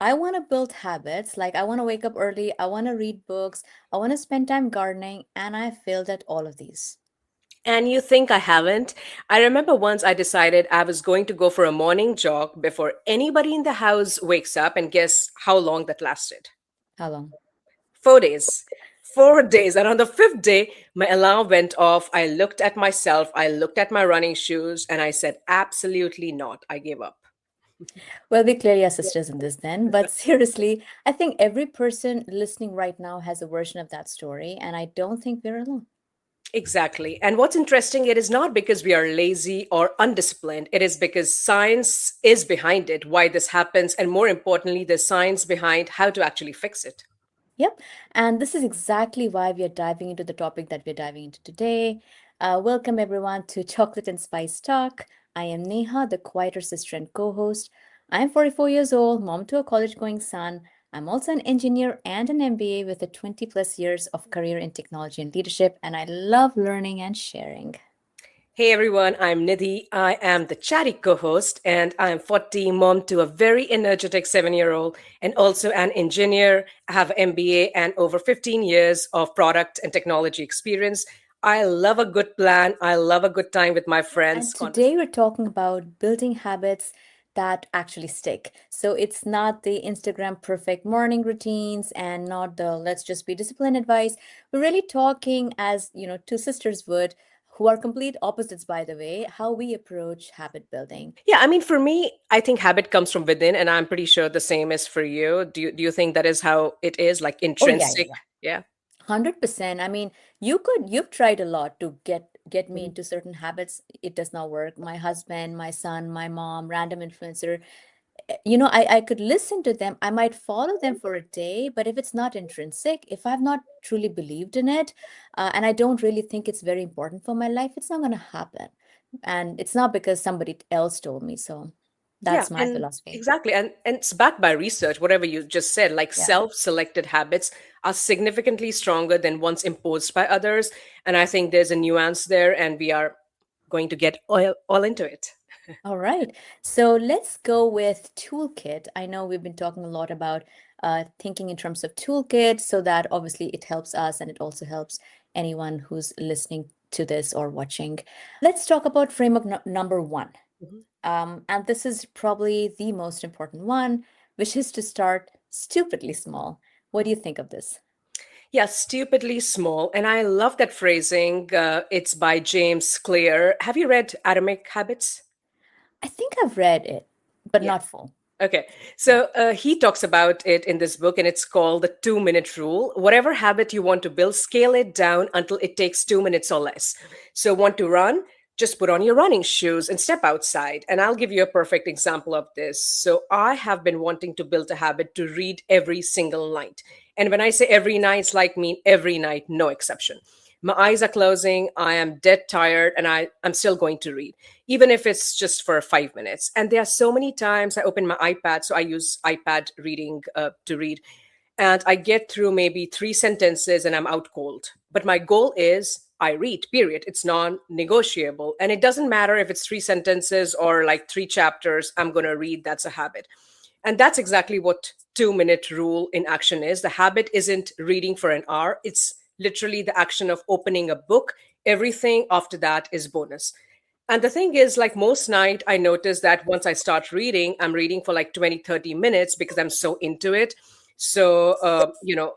I want to build habits. Like, I want to wake up early, I want to read books, I want to spend time gardening, and I failed at all of these. And you think I haven't? I remember once I decided I was going to go for a morning jog before anybody in the house wakes up, and guess how long that lasted? How long? 4 days. 4 days. And on the fifth day, my alarm went off. I looked at myself, I looked at my running shoes, and I said, absolutely not. I gave up. Well, we clearly are sisters in this then. But seriously, I think every person listening right now has a version of that story, and I don't think we're alone. Exactly. And what's interesting, it is not because we are lazy or undisciplined. It is because science is behind it, why this happens, and more importantly, the science behind how to actually fix it. Yep. And this is exactly why we are diving into the topic that we're diving into today. Welcome, everyone, to Chocolate and Spice Talk. I am Neha, the quieter sister and co host. I'm 44 years old, mom to a college going son. I'm also an engineer and an MBA with a 20 plus years of career in technology and leadership, and I love learning and sharing. Hey everyone, I'm Nidhi. I am the chatty co host, and I'm 40, mom to a very energetic 7-year old, and also an engineer. I have an MBA and over 15 years of product and technology experience. I love a good plan. I love a good time with my friends. And today we're talking about building habits that actually stick. So it's not the Instagram perfect morning routines and not the let's just be disciplined advice. We're really talking as, two sisters would, who are complete opposites, by the way, how we approach habit building. Yeah, I mean, for me, I think habit comes from within, and I'm pretty sure the same is for you. Do you think that is how it is, like Oh, yeah, yeah, intrinsic? yeah. Yeah. 100%. I mean, you've tried a lot to get me Mhm. into certain habits. It does not work. My husband, my son, my mom, random influencer. I could listen to them. I might follow them for a day, but if it's not intrinsic, if I've not truly believed in it, and I don't really think it's very important for my life, it's not going to happen. And it's not because somebody else told me so. Yeah, That's my and philosophy. exactly, and it's backed by research. Whatever you just said, like Yeah. self-selected habits are significantly stronger than ones imposed by others. And I think there's a nuance there, and we are going to get all into it. All right. So let's go with toolkit. I know we've been talking a lot about thinking in terms of toolkit, so that obviously it helps us and it also helps anyone who's listening to this or watching. Let's talk about framework number one. Mhm. And this is probably the most important one, which is to start stupidly small. What do you think of this? Yeah, stupidly small, and I love that phrasing. It's by James Clear. Have you read Atomic Habits? I think I've read it, but Yeah. not full. Okay, Yeah. so he talks about it in this book, and it's called the 2 minute rule. Whatever habit you want to build, scale it down until it takes 2 minutes or less. So, want to run? Just put on your running shoes and step outside. And I'll give you a perfect example of this. So, I have been wanting to build a habit to read every single night. And when I say every night, it's like mean every night, no exception. My eyes are closing, I am dead tired, and I'm still going to read even if it's just for 5 minutes. And there are so many times I open my iPad, so I use iPad reading to read, and I get through maybe 3 sentences and I'm out cold. But my goal is I read, period. It's non negotiable. And it doesn't matter if it's 3 sentences or like 3 chapters, I'm going to read. That's a habit. And that's exactly what 2 minute rule in action is. The habit isn't reading for an hour, it's literally the action of opening a book. Everything after that is bonus. And the thing is, like most night, I notice that once I start reading, I'm reading for like 20, 30 minutes because I'm so into it. So,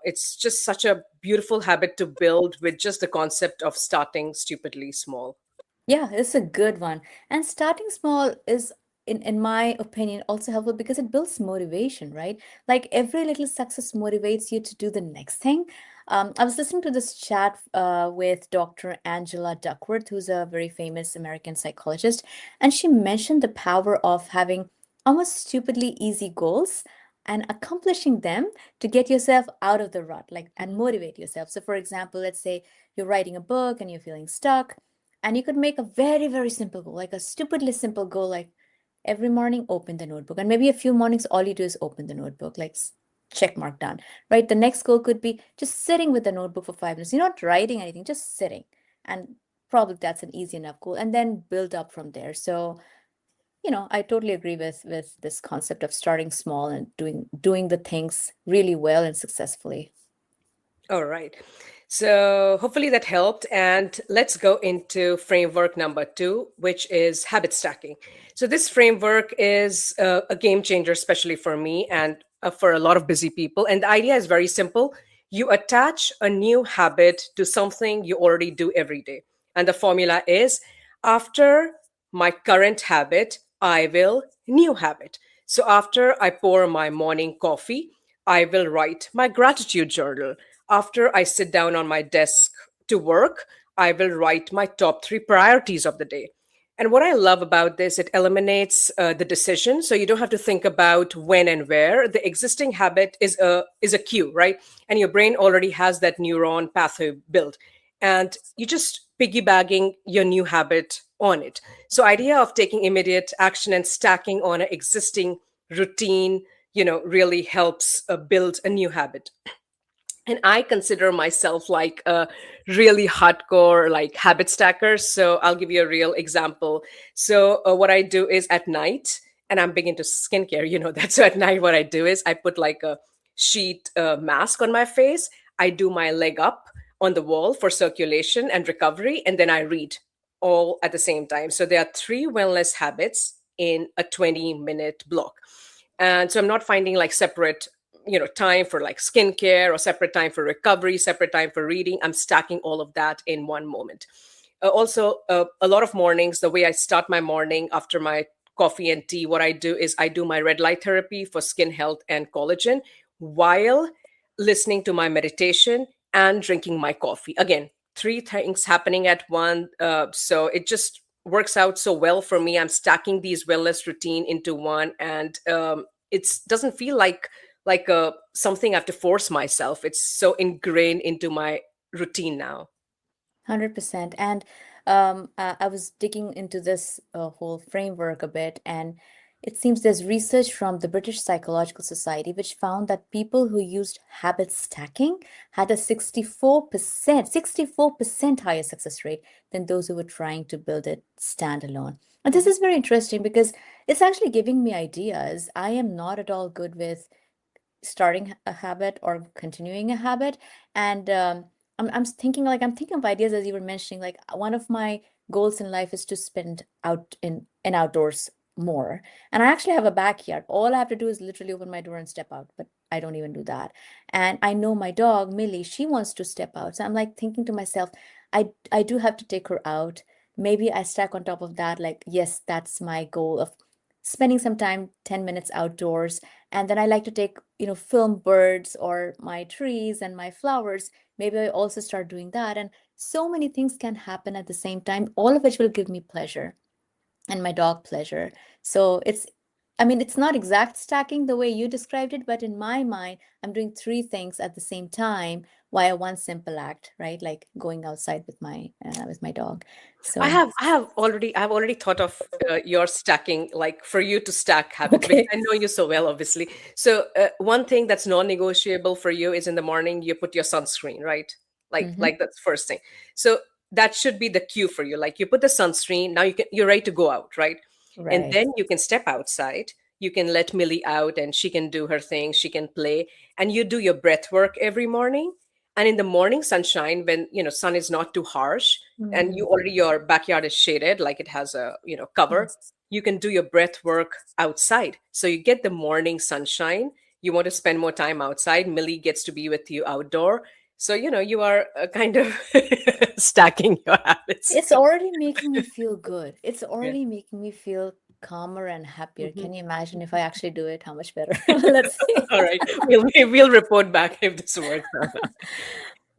it's just such a beautiful habit to build with just the concept of starting stupidly small. Yeah, it's a good one. And starting small is, in my opinion, also helpful because it builds motivation, right? Like every little success motivates you to do the next thing. I was listening to this chat with Dr. Angela Duckworth, who's a very famous American psychologist, and she mentioned the power of having almost stupidly easy goals and accomplishing them to get yourself out of the rut, like, and motivate yourself. So, for example, let's say you're writing a book and you're feeling stuck, and you could make a very, very simple goal, like a stupidly simple goal, like every morning open the notebook. And maybe a few mornings, all you do is open the notebook, like check mark done, right? The next goal could be just sitting with the notebook for 5 minutes. You're not writing anything, just sitting. And probably that's an easy enough goal. And then build up from there. So I totally agree with this concept of starting small and doing the things really well and successfully. All right. So hopefully that helped. And let's go into framework number two, which is habit stacking. So this framework is a game changer, especially for me and for a lot of busy people. And the idea is very simple. You attach a new habit to something you already do every day. And the formula is after my current habit, I will new habit. So after I pour my morning coffee, I will write my gratitude journal. After I sit down on my desk to work, I will write my top three priorities of the day. And what I love about this, it eliminates the decision, so you don't have to think about when and where. The existing habit is a cue, right? And your brain already has that neuron pathway built, and you just piggybacking your new habit on it. So, idea of taking immediate action and stacking on an existing routine, really helps build a new habit. And I consider myself like a really hardcore like habit stacker. So I'll give you a real example. So what I do is at night, and I'm big into skincare, that. So at night what I do is I put like a sheet mask on my face. I do my leg up on the wall for circulation and recovery, and then I read all at the same time. So there are three wellness habits in a 20-minute block. And so I'm not finding like separate time for like skincare or separate time for recovery, separate time for reading. I'm stacking all of that in one moment. Also, a lot of mornings, the way I start my morning after my coffee and tea, what I do is I do my red light therapy for skin health and collagen while listening to my meditation and drinking my coffee. Again, three things happening at one. So it just works out so well for me. I'm stacking these wellness routine into one, and it doesn't feel like something I have to force myself. It's so ingrained into my routine now. 100%. And I was digging into this whole framework a bit, and it seems there's research from the British Psychological Society which found that people who used habit stacking had a 64% higher success rate than those who were trying to build it standalone. And this Mhm. is very interesting because it's actually giving me ideas. I am not at all good with starting a habit or continuing a habit. And I'm thinking I'm thinking of ideas as you were mentioning. Like one of my goals in life is to spend out in outdoors more. And I actually have a backyard. All I have to do is literally open my door and step out, but I don't even do that. And I know my dog, Millie, she wants to step out. So I'm like thinking to myself, I do have to take her out. Maybe I stack on top of that, like, yes, that's my goal of spending some time, 10 minutes outdoors. And then I like to take, film birds or my trees and my flowers. Maybe I also start doing that. And so many things can happen at the same time, all of which will give me pleasure and my dog pleasure. So I mean, it's not exact stacking the way you described it, but in my mind, I'm doing three things at the same time via one simple act, right? Like going outside with my dog. I So, have I have already I've already thought of your stacking, like for you to stack habits, because okay. I know you so well, obviously. So one thing that's non-negotiable for you is in the morning you put your sunscreen, right? Like Hmm. that's first thing. So that should be the cue for you. Like you put the sunscreen, now you're ready to go out, right? And Right. then you can step outside. You can let Millie out, and she can do her thing. She can play, and you do your breath work every morning. And in the morning sunshine, when sun is not too harsh, and Mm, your backyard is shaded, like it has a cover, yes. you can do your breath work outside, so you get the morning sunshine. You want to spend more time outside, Millie gets to be with you outdoor. So you are kind of stacking your habits. It's already making me feel good. It's Yeah. already making me feel calmer and happier. Mhm. Can you imagine if I actually do it? How much better? Let's see. All right, we'll report back if this works or not.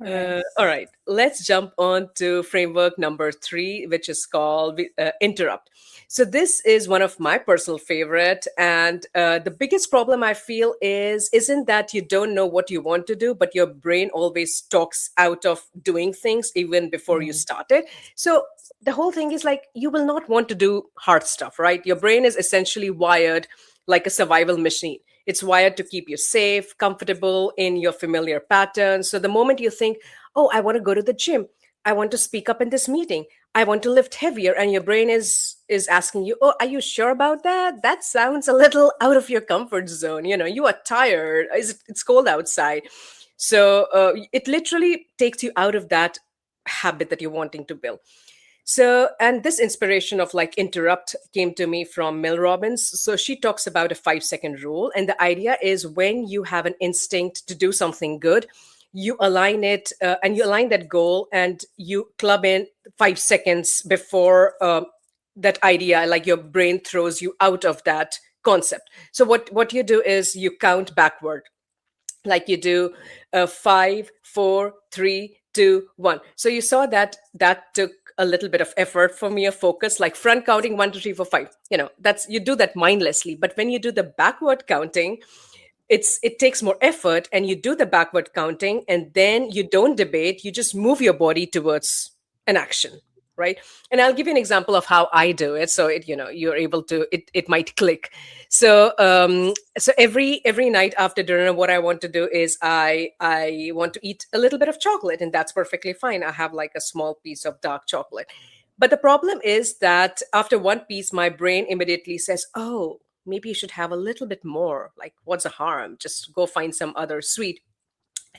All right. All right, let's jump on to framework number three, which is called interrupt. So this is one of my personal favorite, and the biggest problem I feel isn't that you don't know what you want to do, but your brain always talks out of doing things even before you Mm, start it. So the whole thing is like you will not want to do hard stuff, right? Your brain is essentially wired like a survival machine. It's wired to keep you safe, comfortable in your familiar patterns. So the moment you think, oh, I want to go to the gym, I want to speak up in this meeting. I want to lift heavier, and your brain is asking you, "Oh, are you sure about that? That sounds a little out of your comfort zone. You know, you are tired. It's cold outside." So it literally takes you out of that habit that you're wanting to build. So, and this inspiration of like interrupt came to me from Mel Robbins. So she talks about a 5 second rule. And the idea is when you have an instinct to do something good, you align it and you align that goal and you club in 5 seconds before that idea, like your brain throws you out of that concept. So, what you do is you count backward, like you do 5, 4, 3, 2, 1. So you saw that that took a little bit of effort for me, a focus, like front counting 1, 2, 3, 4, 5. You know, that's, you do that mindlessly. But when you do the backward counting, it takes more effort, and you do the backward counting, and then you don't debate, you just move your body towards an action, right? And I'll give you an example of how I do it, so it, you know, you're able to, it might click. So so every night after dinner, what I want to do is I want to eat a little bit of chocolate, and that's perfectly fine. I have like a small piece of dark chocolate. But the problem is that after one piece, my brain immediately says, "Oh, maybe you should have a little bit more. Like, what's the harm? Just go find some other sweet."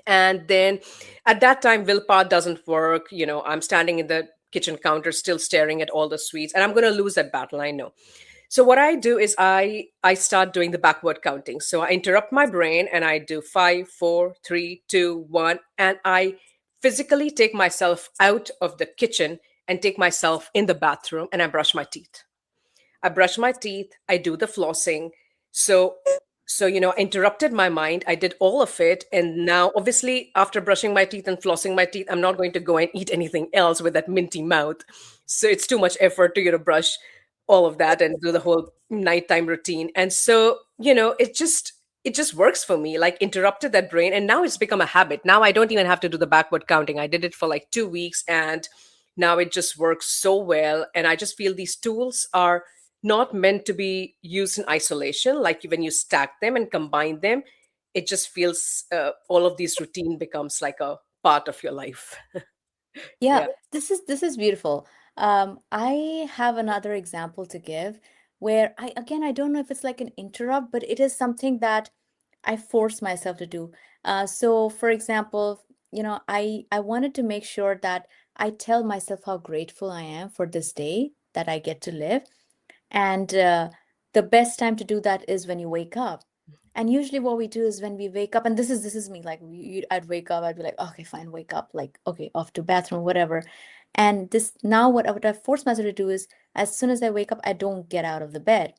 And then at that time, willpower doesn't work. You know, I'm standing in the kitchen counter, still staring at all the sweets, and I'm going to lose that battle. I know. So what I do is I start doing the backward counting. So I interrupt my brain and I do 5, 4, 3, 2, 1, and I physically take myself out of the kitchen and take myself in the bathroom, and I brush my teeth. I brush my teeth, I do the flossing. So you know, I interrupted my mind. I did all of it. And now obviously after brushing my teeth and flossing my teeth, I'm not going to go and eat anything else with that minty mouth. So it's too much effort to, you know, brush all of that and do the whole nighttime routine. And so, you know, it just works for me, like interrupted that brain, and now it's become a habit. Now I don't even have to do the backward counting. I did it for like 2 weeks, and now it just works so well. And I just feel these tools are not meant to be used in isolation. Like when you stack them and combine them, it just feels all of these routine becomes like a part of your life. Yeah, Yeah. this is beautiful. I have another example to give where I don't know if it's like an interrupt, but it is something that I force myself to do. So for example, I wanted to make sure that I tell myself how grateful I am for this day that I get to live. And the best time to do that is when you wake up. And usually what we do is when we wake up, and this is me, like I'd wake up, I'd be like, okay, fine, wake up, like, okay, off to bathroom, whatever. And this now what I force myself to do is as soon as I wake up, I don't get out of the bed.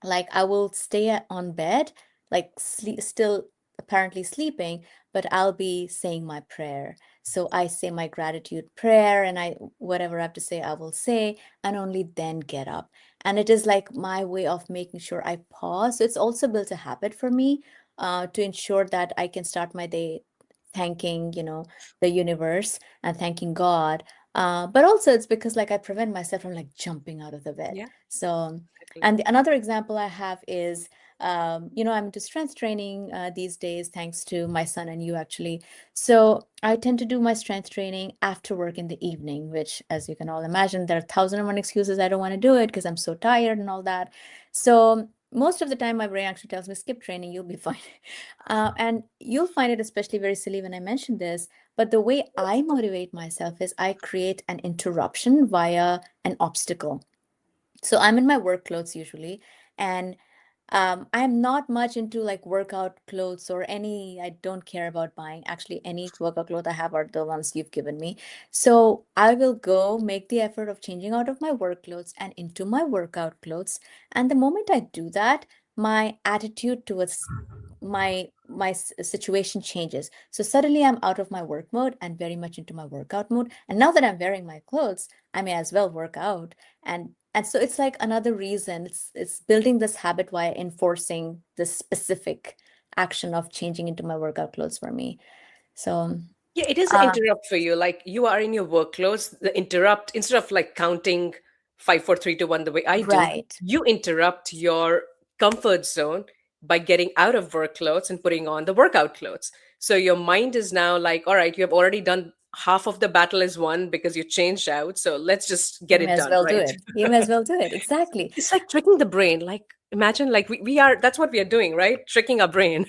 Like I will stay on bed, like still apparently sleeping, but I'll be saying my prayer. So I say my gratitude prayer, and I whatever I have to say, I will say, and only then get up. And it is like my way of making sure I pause. So it's also built a habit for me to ensure that I can start my day thanking, the universe and thanking God. But also it's because like I prevent myself from like jumping out of the bed. Yeah, So exactly. and another example I have is, I'm into strength training these days, thanks to my son and you actually. So I tend to do my strength training after work in the evening, which, as you can all imagine, there are 1,001 excuses I don't want to do it because I'm so tired and all that. So most of the time, my brain actually tells me, skip training, you'll be fine. And you'll find it especially very silly when I mention this. But the way I motivate myself is I create an interruption via an obstacle. So I'm in my work clothes usually, and I'm not much into like workout clothes or any, I don't care about buying. Actually, any workout clothes I have are the ones you've given me. So I will go make the effort of changing out of my work clothes and into my workout clothes. And the moment I do that, my attitude towards my situation changes. So suddenly I'm out of my work mode and very much into my workout mode. And now that I'm wearing my clothes, I may as well work out. And so it's like another reason, it's building this habit via enforcing this specific action of changing into my workout clothes for me. So Yeah, it is an uh, interrupt for you. Like you are in your work clothes, the interrupt, instead of like counting 5, 4, 3, 2, 1 the way I do, right. you interrupt your comfort zone by getting out of work clothes and putting on the workout clothes. So your mind is now like, all right, you have already done half of the battle is won because you changed out. So let's just You get may it as done, well do right? it. You may as well do it. Exactly. It's like tricking the brain. Like imagine like we are that's what we are doing, right? Tricking our brain.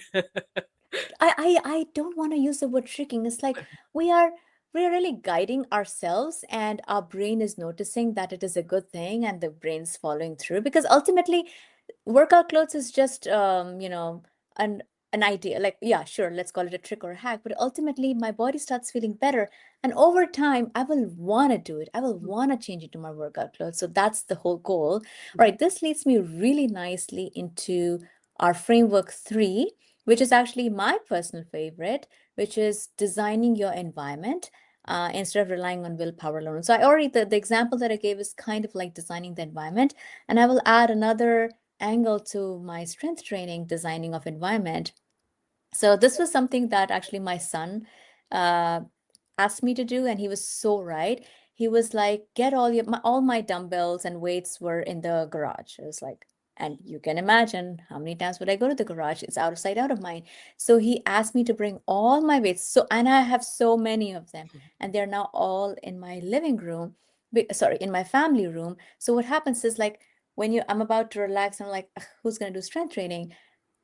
I don't want to use the word tricking. It's like we are we're really guiding ourselves, and our brain is noticing that it is a good thing, and the brain's following through, because ultimately workout clothes is just an idea. Like, yeah, sure, let's call it a trick or a hack, but ultimately my body starts feeling better, and over time I will want to do it. I will want to change it to my workout clothes. So that's the whole goal. All right, this leads me really nicely into our framework 3, which is actually my personal favorite, which is designing your environment instead of relying on willpower alone. So I already, the example that I gave is kind of like designing the environment. And I will add another angle to my strength training, designing of environment. So this was something that actually my son uh, asked me to do, and he was so right. He was like, "Get all my dumbbells and weights were in the garage." I was like, and you can imagine how many times would I go to the garage? It's out of sight, out of mind. So he asked me to bring all my weights. So, and I have so many of them, and they're now all in my living room. Sorry, in my family room. So what happens is, like, when I'm about to relax, I'm like, "Ugh, who's gonna do strength training?"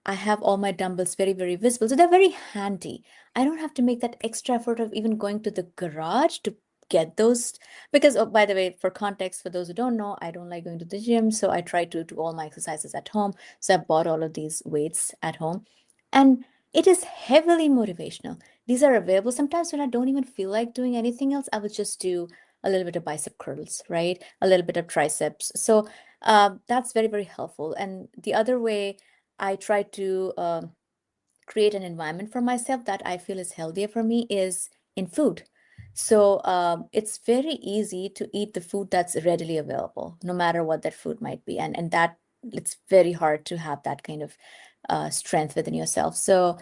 I have all my dumbbells very, very visible. So they're very handy. I don't have to make that extra effort of even going to the garage to get those. Because, oh, by the way, for context, for those who don't know, I don't like going to the gym. So I try to do all my exercises at home. So I bought all of these weights at home. And it is heavily motivational. These are available. Sometimes when I don't even feel like doing anything else, I will just do a little bit of bicep curls, right? A little bit of triceps. So that's very, very helpful. And the other way I try to create an environment for myself that I feel is healthier for me is in food. So it's very easy to eat the food that's readily available, no matter what that food might be, and that it's very hard to have that kind of strength within yourself. So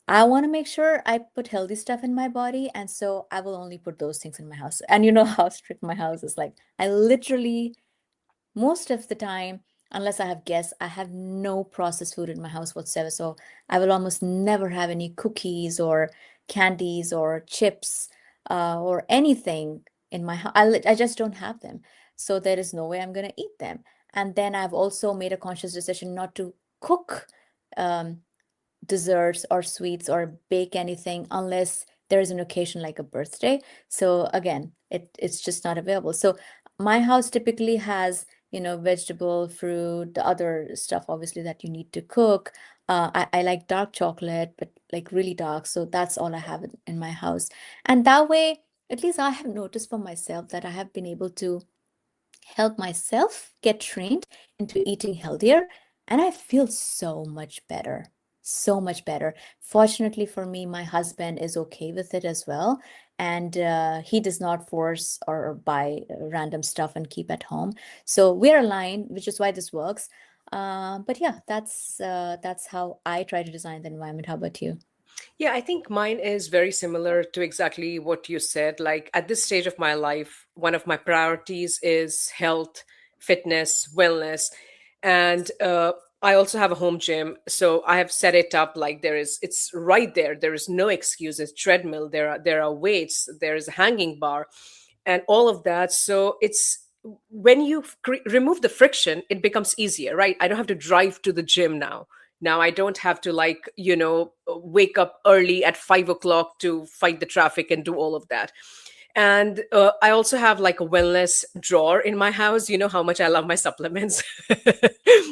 I want to make sure I put healthy stuff in my body, and so I will only put those things in my house. And you know how strict my house is. Like, I literally, most of the time, unless I have guests, I have no processed food in my house whatsoever. So I will almost never have any cookies or candies or chips or anything in my house. I just don't have them. So there is no way I'm going to eat them. And then I've also made a conscious decision not to cook um, desserts or sweets or bake anything unless there is an occasion like a birthday. So again, it's just not available. So my house typically has, vegetable, fruit, the other stuff obviously that you need to cook. I like dark chocolate, but like really dark. So that's all I have in my house. And that way, at least I have noticed for myself that I have been able to help myself get trained into eating healthier, and I feel so much better. So much better. Fortunately for me, my husband is okay with it as well. And he does not force or buy random stuff and keep at home. So we're aligned, which is why this works. But yeah, that's how I try to design the environment. How about you? Yeah, I think mine is very similar to exactly what you said. Like at this stage of my life, one of my priorities is health, fitness, wellness. And I also have a home gym. So I have set it up like it's right there. There is no excuse. It's treadmill. There are weights. There is a hanging bar and all of that. So it's when you remove the friction, it becomes easier, right? I don't have to drive to the gym now. Now I don't have to like wake up early at 5 o'clock to fight the traffic and do all of that. And I also have like a wellness drawer in my house. You know how much I love my supplements.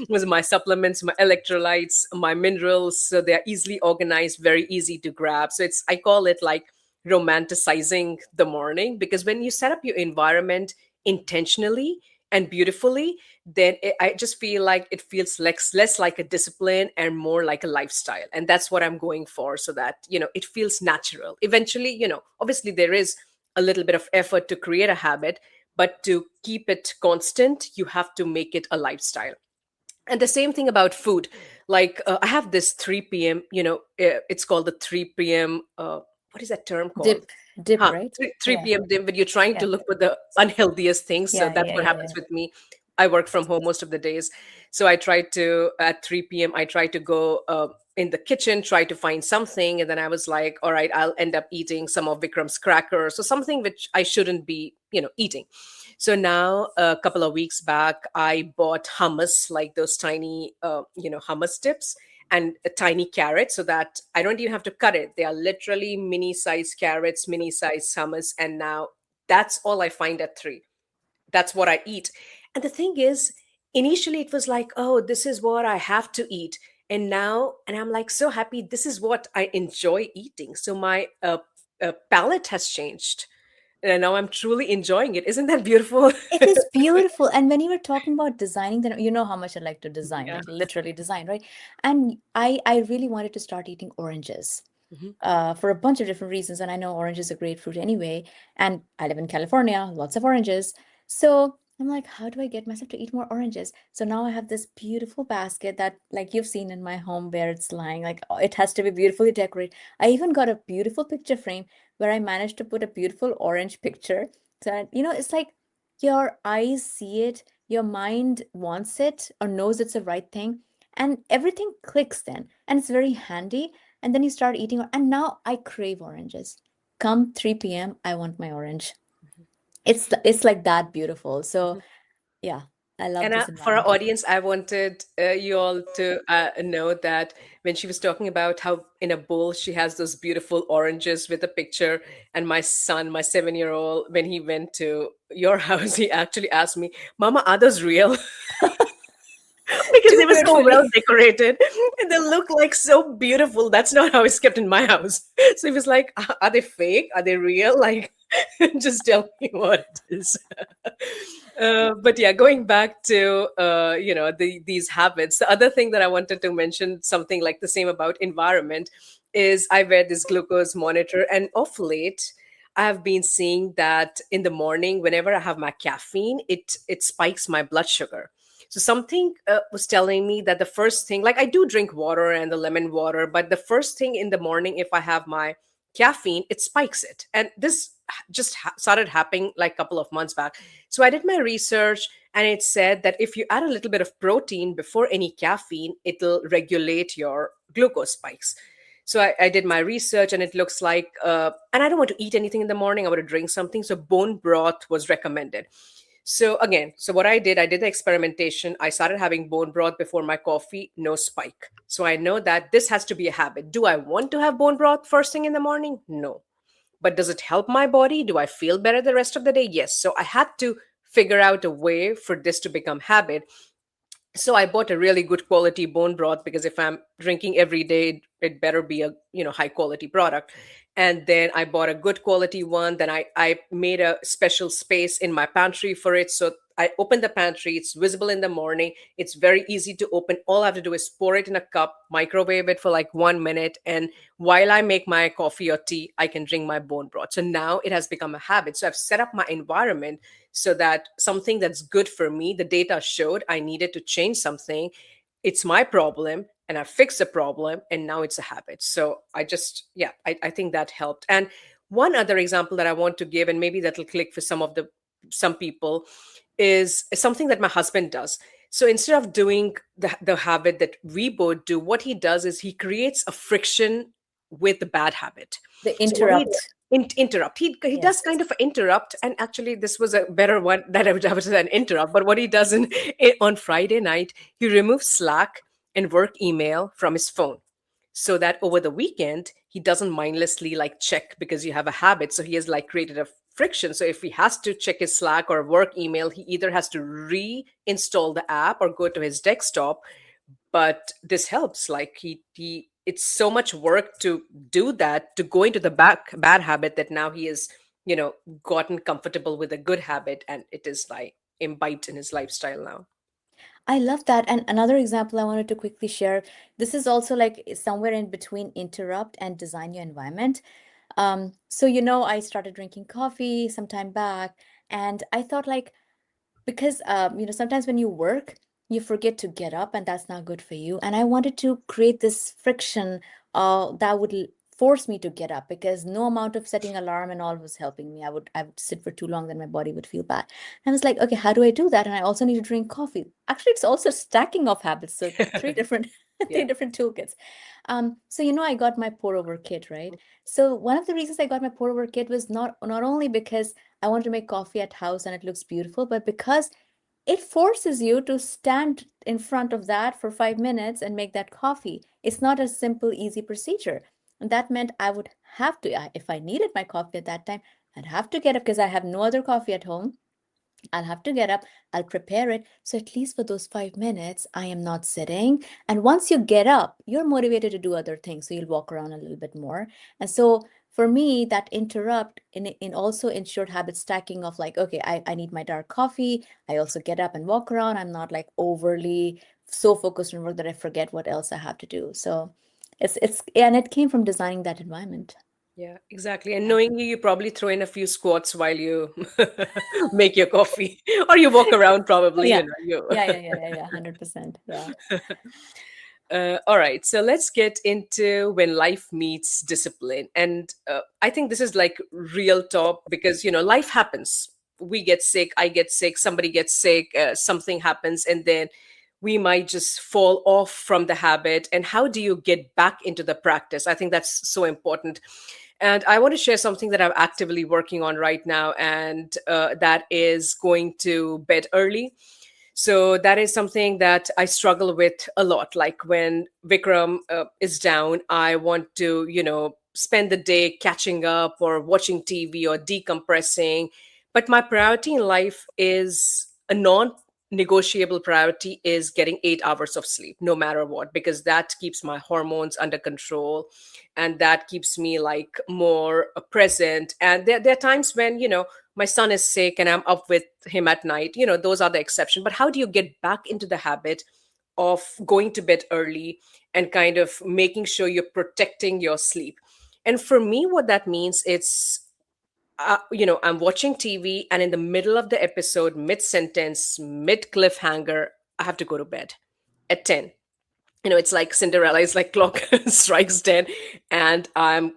With my supplements, my electrolytes, my minerals, so they're easily organized, very easy to grab. So it's I call it like romanticizing the morning, because when you set up your environment intentionally and beautifully, then I just feel like it feels less like a discipline and more like a lifestyle. And that's what I'm going for, so that it feels natural. Eventually, obviously there is a little bit of effort to create a habit, but to keep it constant, you have to make it a lifestyle. And the same thing about food. Like I have this 3 p.m, it's called the 3 p.m, what is that term called? Dip, right? 3 Yeah, p.m dim, when you're trying to yeah, look for the unhealthiest things. So yeah, that's yeah, what yeah, happens yeah. with me. I work from home most of the days. So I try to, at 3 p.m, I try to go in the kitchen, try to find something, and then I was like, all right, I'll end up eating some of Vikram's crackers or something which I shouldn't be, eating. So now, a couple of weeks back, I bought hummus, like those tiny, hummus tips, and a tiny carrot, so that I don't even have to cut it. They are literally mini size carrots, mini size hummus, and now that's all I find at 3. That's what I eat. And the thing is, initially it was like, oh, this is what I have to eat. And I'm like so happy. This is what I enjoy eating. So my palate has changed. And now I'm truly enjoying it. Isn't that beautiful? It is beautiful. And when you were talking about designing, then you know how much I like to design, Yeah. like literally design, right? And I really wanted to start eating oranges Mhm. for a bunch of different reasons. And I know orange is a great fruit anyway. And I live in California, lots of oranges. So I'm like, how do I get myself to eat more oranges? So now I have this beautiful basket that, like you've seen in my home where it's lying, like it has to be beautifully decorated. I even got a beautiful picture frame where I managed to put a beautiful orange picture. So, it's like your eyes see it, your mind wants it or knows it's the right thing, and everything clicks then. And it's very handy, and then you start eating, and now I crave oranges. Come 3 p.m., I want my orange. It's like that beautiful. So yeah, I love And this for our environment. audience, I wanted you all to know that when she was talking about how in a bowl she has those beautiful oranges with a picture, and my son, my 7-year-old, when he went to your house, he actually asked me, Mama, are those real? Because Too they were so well beautifully. decorated and they look like so beautiful. That's not how it's kept in my house. So he was like, Are they fake? Are they real? Like, just tell me what it is." But yeah, going back to these habits, the other thing that I wanted to mention, something like the same about environment, is I wear this glucose monitor, and of late I have been seeing that in the morning, whenever I have my caffeine, it spikes my blood sugar. So something was telling me that the first thing, like I do drink water and the lemon water, but the first thing in the morning, if I have my caffeine, it spikes it. And this just started happening like a couple of months back. So I did my research, and it said that if you add a little bit of protein before any caffeine, it'll regulate your glucose spikes. So I did my research, and it looks like, and I don't want to eat anything in the morning. I want to drink something. So bone broth was recommended. So again, so what I did the experimentation. I started having bone broth before my coffee, no spike. So I know that this has to be a habit. Do I want to have bone broth first thing in the morning? No. But does it help my body? Do I feel better the rest of the day? Yes. So I had to figure out a way for this to become habit. So I bought a really good quality bone broth, because if I'm drinking every day, it better be a high quality product. And then I bought a good quality one. Then I made a special space in my pantry for it. So I open the pantry, it's visible in the morning, it's very easy to open. All I have to do is pour it in a cup, microwave it for like 1 minute, and while I make my coffee or tea, I can drink my bone broth. So now it has become a habit. So I've set up my environment so that something that's good for me, the data showed I needed to change something. It's my problem, and I fixed the problem, and now it's a habit. So I think that helped. And one other example that I want to give, and maybe that'll click for some people, is something that my husband does. So instead of doing the habit that we both do, what he does is he creates a friction with the bad habit. The So what he interrupt. interrupt. He does Yes. kind of interrupt, and actually this was a better one that I would have an interrupt. But what he does on Friday night, he removes Slack and work email from his phone, so that over the weekend he doesn't mindlessly like check, because you have a habit. So he has like created a friction. So if he has to check his Slack or work email, he either has to reinstall the app or go to his desktop. But this helps, like he it's so much work to do that, to go into the back bad habit, that now he is you know gotten comfortable with a good habit, and it is like imbibed in his lifestyle now. I love that. And another example I wanted to quickly share. This is also like somewhere in between interrupt and design your environment. So I started drinking coffee some time back, and I thought like, because sometimes when you work, you forget to get up, and that's not good for you. And I wanted to create this friction that would force me to get up, because no amount of setting alarm and all was helping me. I would sit for too long, then my body would feel bad. And I was like, okay, how do I do that? And I also need to drink coffee. Actually, it's also stacking of habits. So three different three Yeah. different toolkits. So I got my pour over kit, right? So one of the reasons I got my pour over kit was not only because I wanted to make coffee at house and it looks beautiful, but because it forces you to stand in front of that for 5 minutes and make that coffee. It's not a simple, easy procedure. And that meant I would have to, if I needed my coffee at that time, I'd have to get up because I have no other coffee at home. I'll have to get up, I'll prepare it. So at least for those 5 minutes, I am not sitting. And once you get up, you're motivated to do other things. So you'll walk around a little bit more. And so for me, that interrupt in also ensured habit stacking of like, okay, I need my dark coffee. I also get up and walk around. I'm not like overly so focused on work that I forget what else I have to do. So and it came from designing that environment. Yeah, exactly. And knowing you, you probably throw in a few squats while you make your coffee, or you walk around. Probably, Yeah. you. Yeah. 100%. Yeah. All right, so let's get into when life meets discipline. And I think this is like real talk because, life happens. We get sick, I get sick, somebody gets sick, something happens, and then we might just fall off from the habit. And how do you get back into the practice? I think that's so important. And I want to share something that I'm actively working on right now, and that is going to bed early. So that is something that I struggle with a lot. Like when Vikram is down, I want to, spend the day catching up or watching TV or decompressing. But my priority in life is a non negotiable priority is getting 8 hours of sleep, no matter what, because that keeps my hormones under control and that keeps me like more present. And there are times when, my son is sick and I'm up with him at night, those are the exception. But how do you get back into the habit of going to bed early and kind of making sure you're protecting your sleep? And for me, what that means, it's I'm watching TV and in the middle of the episode, mid sentence, mid cliffhanger, I have to go to bed at 10. It's like Cinderella, it's like clock strikes 10 and I'm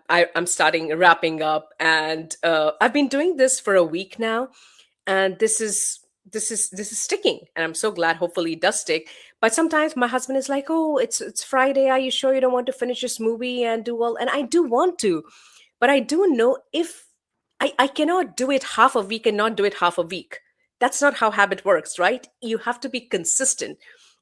starting wrapping up. And I've been doing this for a week now, and this is sticking, and I'm so glad. Hopefully it does stick. But sometimes my husband is like, oh, it's Friday, are you sure you don't want to finish this movie and do well? And I do want to, but I do know if I cannot do it half a week and not do it half a week. That's not how habit works, right? You have to be consistent.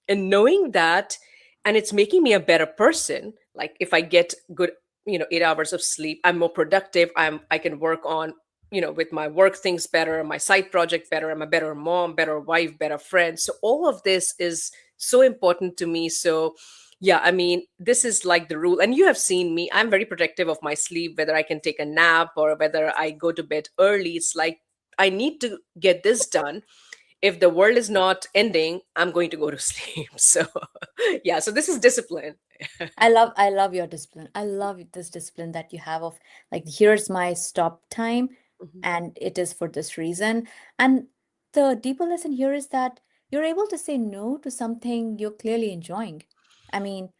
And knowing that, and it's making me a better person. Like if I get good, 8 hours of sleep, I'm more productive. I can work on, with my work things better, my side project better. I'm a better mom, better wife, better friend. So all of this is so important to me. So yeah, I mean, this is like the rule. And you have seen me, I'm very protective of my sleep, whether I can take a nap or whether I go to bed early. It's like, I need to get this done. If the world is not ending, I'm going to go to sleep. So, yeah, so this is discipline. I love your discipline. I love this discipline that you have of like here's my stop time Mhm. and it is for this reason. And the deeper lesson here is that you're able to say no to something you're clearly enjoying. I mean,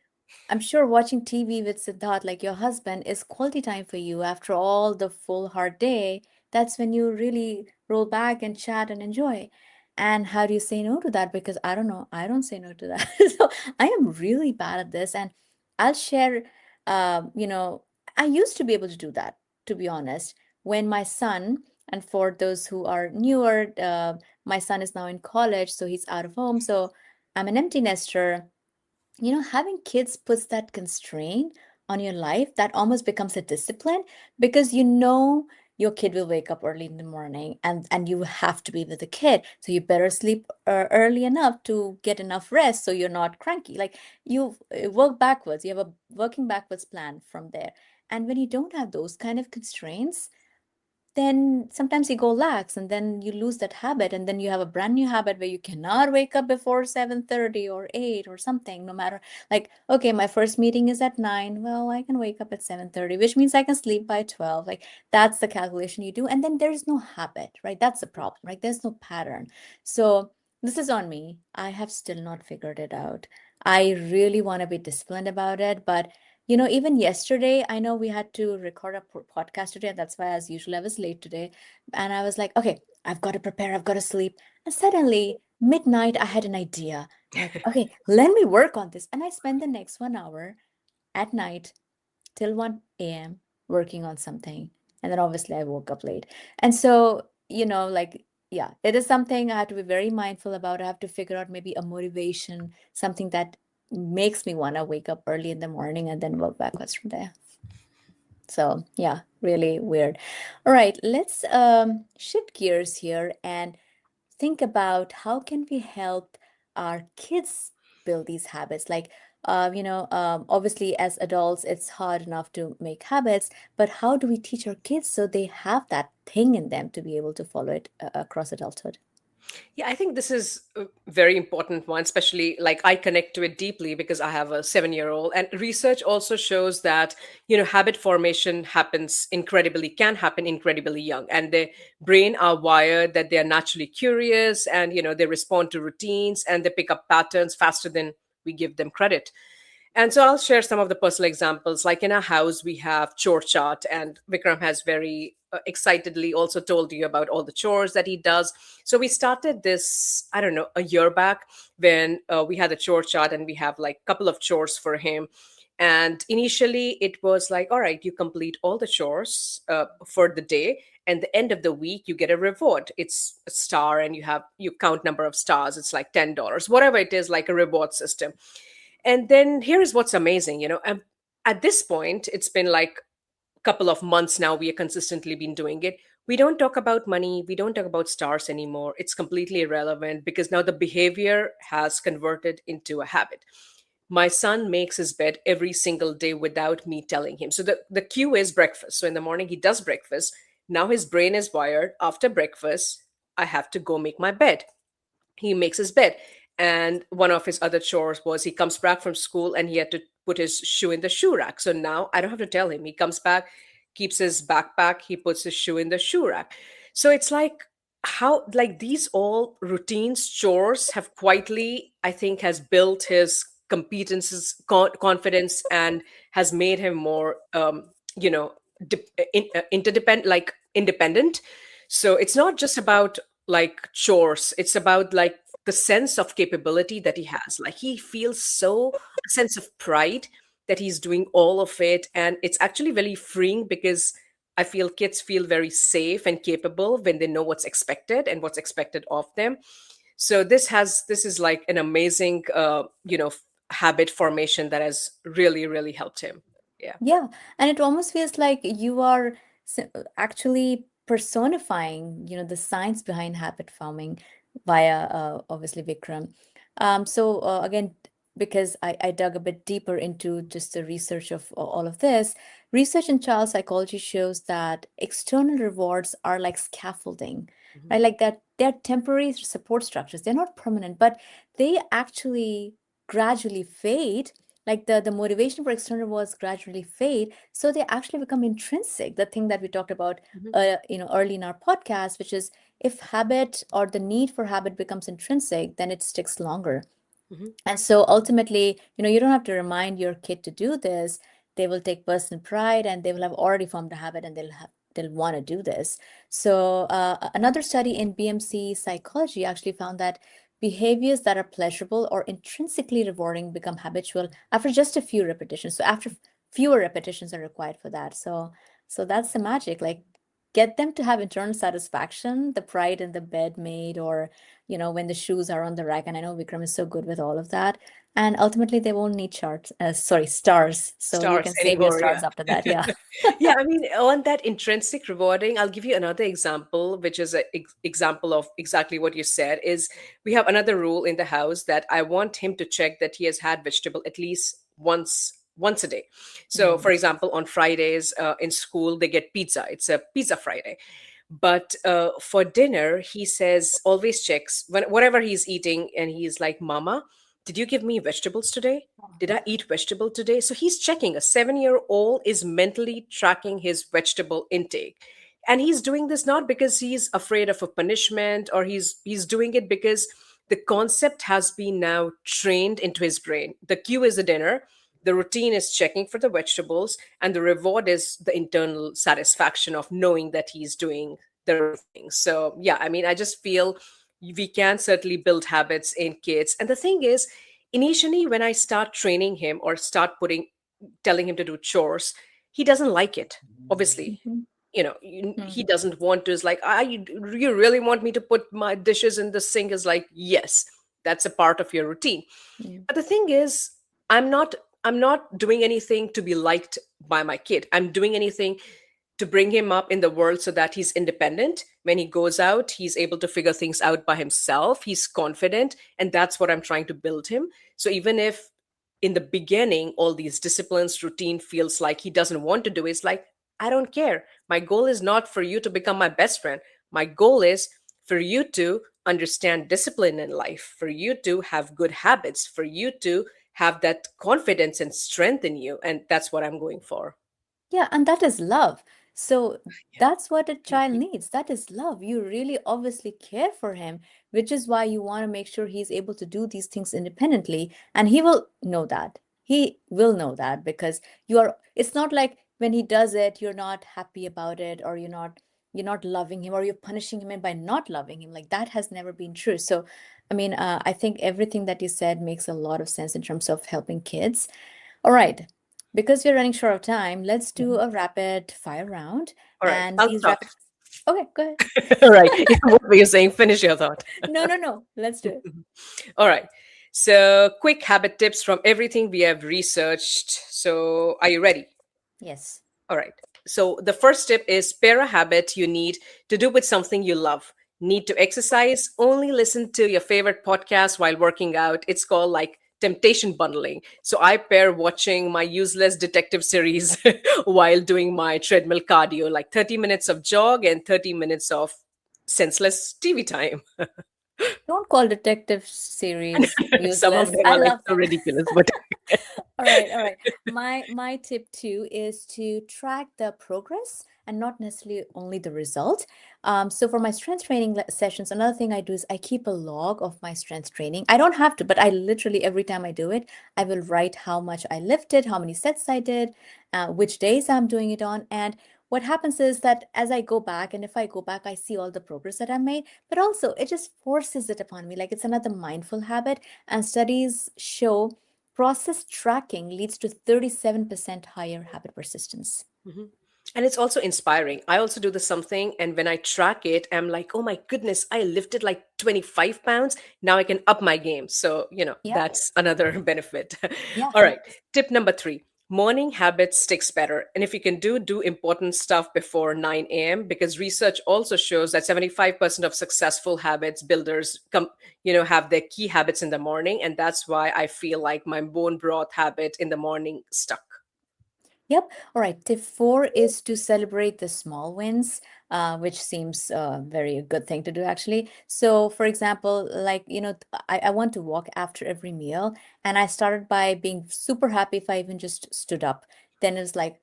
I'm sure watching TV with Siddharth, like your husband, is quality time for you after all the full hard day. That's when you really roll back and chat and enjoy. And how do you say no to that? Because I don't know, I don't say no to that. So I am really bad at this. And I'll share, um, you know, I used to be able to do that, to be honest. When my son, and for those who are newer, my son is now in college, so he's out of home. So I'm an empty nester. Having kids puts that constraint on your life that almost becomes a discipline because your kid will wake up early in the morning and you have to be with the kid. So you better sleep early enough to get enough rest so you're not cranky. Like you work backwards, you have a working backwards plan from there. And when you don't have those kind of constraints, then sometimes you go lax and then you lose that habit and then you have a brand new habit where you cannot wake up before 7:30 or 8 or something, no matter, like, okay, my first meeting is at 9, well, I can wake up at 7:30, which means I can sleep by 12. Like that's the calculation you do, and then there's no habit, right? That's the problem, right? There's no pattern. So this is on me. I have still not figured it out. I really want to be disciplined about it, but even yesterday, I know we had to record a podcast today, and that's why, as usual, I was late today. And I was like, okay, I've got to prepare, I've got to sleep. And suddenly, midnight, I had an idea. I'm like, okay, let me work on this. And I spent the next 1 hour at night till 1 a.m. working on something. And then obviously I woke up late. And so, like, yeah, it is something I have to be very mindful about. I have to figure out maybe a motivation, something that makes me want to wake up early in the morning and then work backwards from there. So, yeah, really weird. All right, let's shift gears here and think about how can we help our kids build these habits. Like, obviously as adults it's hard enough to make habits, but how do we teach our kids so they have that thing in them to be able to follow it across adulthood? Yeah, I think this is a very important one, especially like I connect to it deeply because I have a 7-year-old. And research also shows that, habit formation can happen incredibly young. And their brain are wired that they are naturally curious and, they respond to routines and they pick up patterns faster than we give them credit. And so I'll share some of the personal examples. Like in our house, we have chore chart, and Vikram has very excitedly also told you about all the chores that he does. So we started this, I don't know, a year back when we had a chore chart, and we have like a couple of chores for him. And initially, it was like, all right, you complete all the chores for the day, and the end of the week you get a reward. It's a star, and you count number of stars. It's like $10, whatever it is, like a reward system. And then here is what's amazing, at this point, it's been like a couple of months now, we have consistently been doing it. We don't talk about money, we don't talk about stars anymore. It's completely irrelevant because now the behavior has converted into a habit. My son makes his bed every single day without me telling him. So the cue is breakfast. So in the morning, he does breakfast. Now his brain is wired. After breakfast, I have to go make my bed. He makes his bed. And one of his other chores was he comes back from school and he had to put his shoe in the shoe rack. So now I don't have to tell him. He comes back, keeps his backpack, he puts his shoe in the shoe rack. So it's like how like these all routines, chores have quietly, I think, has built his competences, confidence, and has made him more you know interdependent, like independent. So it's not just about like chores, it's about like the sense of capability that he has. Like he feels so a sense of pride that he's doing all of it, and it's actually very freeing because I feel kids feel very safe and capable when they know what's expected and what's expected of them. So this is like an amazing habit formation that has really helped him. Yeah. Yeah, and it almost feels like you are actually personifying, the science behind habit forming via obviously Vikram. So again, because I dug a bit deeper into just the research of all of this, research in child psychology shows that external rewards are like scaffolding, Mhm. right? Like that they're temporary support structures. They're not permanent, but they actually gradually fade, like the motivation for external rewards gradually fade, so they actually become intrinsic, the thing that we talked about Mhm. early in our podcast, which is if habit or the need for habit becomes intrinsic, then it sticks longer. Mhm. And so ultimately, you don't have to remind your kid to do this. They will take personal pride and they will have already formed a habit and they'll want to do this. So another study in BMC psychology actually found that behaviors that are pleasurable or intrinsically rewarding become habitual after just a few repetitions. So after fewer repetitions are required for that. So that's the magic. Like get them to have internal satisfaction, the pride in the bed made, or when the shoes are on the rack. And I know Vikram is so good with all of that. And ultimately, they won't need charts, sorry, stars. So you Stars can save your anymore, stars yeah. after that. Yeah. Yeah, I mean, on that intrinsic rewarding, I'll give you another example, which is an example of exactly what you said. Is we have another rule in the house that I want him to check that he has had vegetable at least once a day. So for Mm. example, on Fridays in school they get pizza. It's a pizza Friday. But for dinner, he says, always checks whatever he's eating, and he's like, Mama, did you give me vegetables today? Did I eat vegetable today? So he's checking. A 7-year old is mentally tracking his vegetable intake. And he's doing this not because he's afraid of a punishment, or he's doing it because the concept has been now trained into his brain. The cue is the dinner, the routine is checking for the vegetables, and the reward is the internal satisfaction of knowing that he's doing the right thing. So yeah, I mean, I just feel we can certainly build habits in kids. And the thing is, initially when I start training him or start putting telling him to do chores, he doesn't like it, obviously. Mhm. He doesn't want to. Is like, you really want me to put my dishes in the sink? Is like, yes, that's a part of your routine. Mm. But the thing is, i'm not I'm not doing anything to be liked by my kid. I'm doing anything to bring him up in the world so that he's independent. When he goes out, he's able to figure things out by himself. He's confident. And that's what I'm trying to build him. So even if in the beginning, all these disciplines, routine feels like he doesn't want to do it, it's like, I don't care. My goal is not for you to become my best friend. My goal is for you to understand discipline in life, for you to have good habits, for you to have that confidence and strength in you. And that's what I'm going for. Yeah, and that is love. So Yeah. that's what a Thank child you. needs. That is love. You really obviously care for him, which is why you want to make sure he's able to do these things independently. And he will know that. He will know that because it's not like when he does it, you're not happy about it, or you're not loving him, or you're punishing him by not loving him. Like that has never been true. So, I mean, I think everything that you said makes a lot of sense in terms of helping kids. All right. Because we're running short of time, let's do Mhm. a rapid fire round. All right, And I'll these start. rapid. Okay, go ahead. All right. Yeah, what were you saying? Finish your thought. No, no, no. Let's do it. All right. So, quick habit tips from everything we have researched. So, are you ready? Yes. All right. So, the first tip is pair a habit you need to do with something you love. Need to exercise? Only listen to your favorite podcast while working out. It's called like temptation bundling. So, I pair watching my useless detective series while doing my treadmill cardio, like 30 minutes of jog and 30 minutes of senseless TV time. Don't call detective series Some of useless. them I are like love so them. ridiculous, but All right, all right. My tip too is to track the progress and not necessarily only the result. So for my strength training sessions, another thing I do is I keep a log of my strength training. I don't have to, but I literally every time I do it, I will write how much I lifted, how many sets I did, which days I'm doing it on, and what happens is that as I go back, and if I go back, I see all the progress that I made, but also it just forces it upon me. Like it's another mindful habit, and studies show process tracking leads to 37% higher habit persistence. Mhm. And it's also inspiring. I also do the something, and when I track it, I'm like, oh my goodness, I lifted like 25 pounds. Now I can up my game. So, Yep. that's another benefit. Yeah. All right. Tip number 3, morning habits sticks better. And if you can do important stuff before 9 a.m., because research also shows that 75% of successful habits builders have their key habits in the morning. And that's why I feel like my bone broth habit in the morning stuck. Yep. All right. Tip four is to celebrate the small wins, which seems very a good thing to do, actually. So, for example, like, I want to walk after every meal, and I started by being super happy if I even just stood up. Then it's like,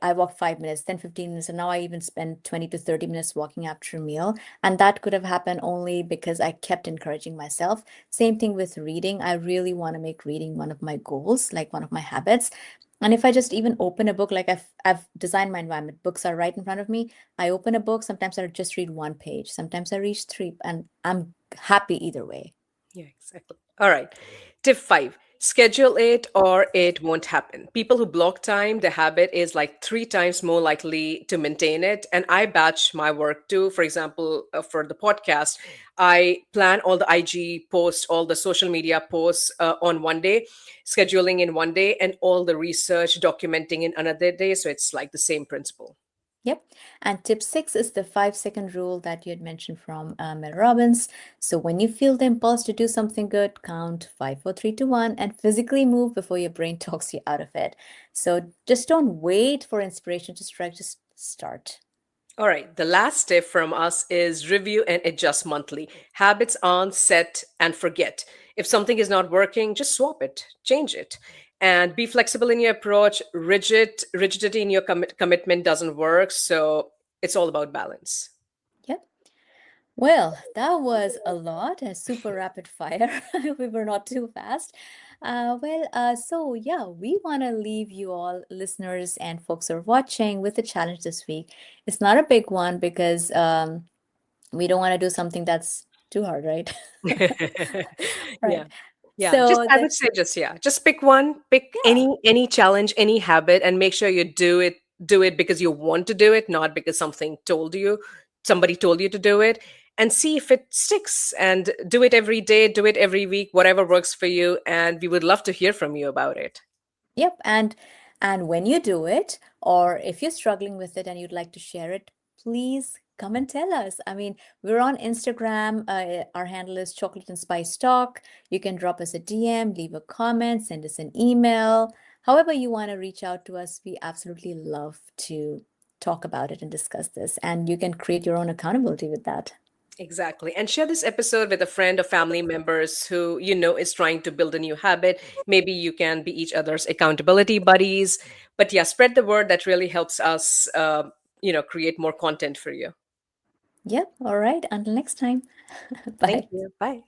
I walk 5 minutes, then 15 minutes, and now I even spend 20 to 30 minutes walking after a meal. And that could have happened only because I kept encouraging myself. Same thing with reading. I really want to make reading one of my goals, like one of my habits. And if I just even open a book, like I've designed my environment, books are right in front of me. I open a book, sometimes I just read one page, sometimes I read three, and I'm happy either way. Yeah, exactly. All right. Tip 5, schedule it or it won't happen. People who block time, the habit is like 3 times more likely to maintain it. And I batch my work too. For example, for the podcast, I plan all the IG posts, all the social media posts on one day, scheduling in one day, and all the research documenting in another day. So it's like the same principle. Yep. And tip six is the 5 second rule that you had mentioned from Mel Robbins. So when you feel the impulse to do something good, count five, four, three, two, one, and physically move before your brain talks you out of it. So just don't wait for inspiration to strike, just start. All right. The last tip from us is review and adjust monthly. Habits aren't set and forget. If something is not working, just swap it, change it, and be flexible in your approach. Rigidity in your commitment doesn't work. So it's all about balance. Yep. Well, that was a lot, a super rapid fire. We were not too fast. So yeah, we want to leave you all, listeners and folks who are watching, with a challenge this week. It's not a big one because we don't want to do something that's too hard, right? Yeah. Right. Yeah, just So I that, would say just yeah, just pick one, pick yeah. any challenge, any habit, and make sure you do it because you want to do it, not because somebody told you to do it, and see if it sticks. And do it every day, do it every week, whatever works for you, and we would love to hear from you about it. Yep, and when you do it, or if you're struggling with it and you'd like to share it, please come and tell us. I mean, we're on Instagram. Our handle is Chocolate and Spice Talk. You can drop us a DM, leave a comment, send us an email. However you want to reach out to us, we absolutely love to talk about it and discuss this. And you can create your own accountability with that. Exactly. And share this episode with a friend or family members who you know is trying to build a new habit. Maybe you can be each other's accountability buddies. But yeah, spread the word. That really helps us, create more content for you. Yep. All right. Until next time. Thank Bye. you. Bye.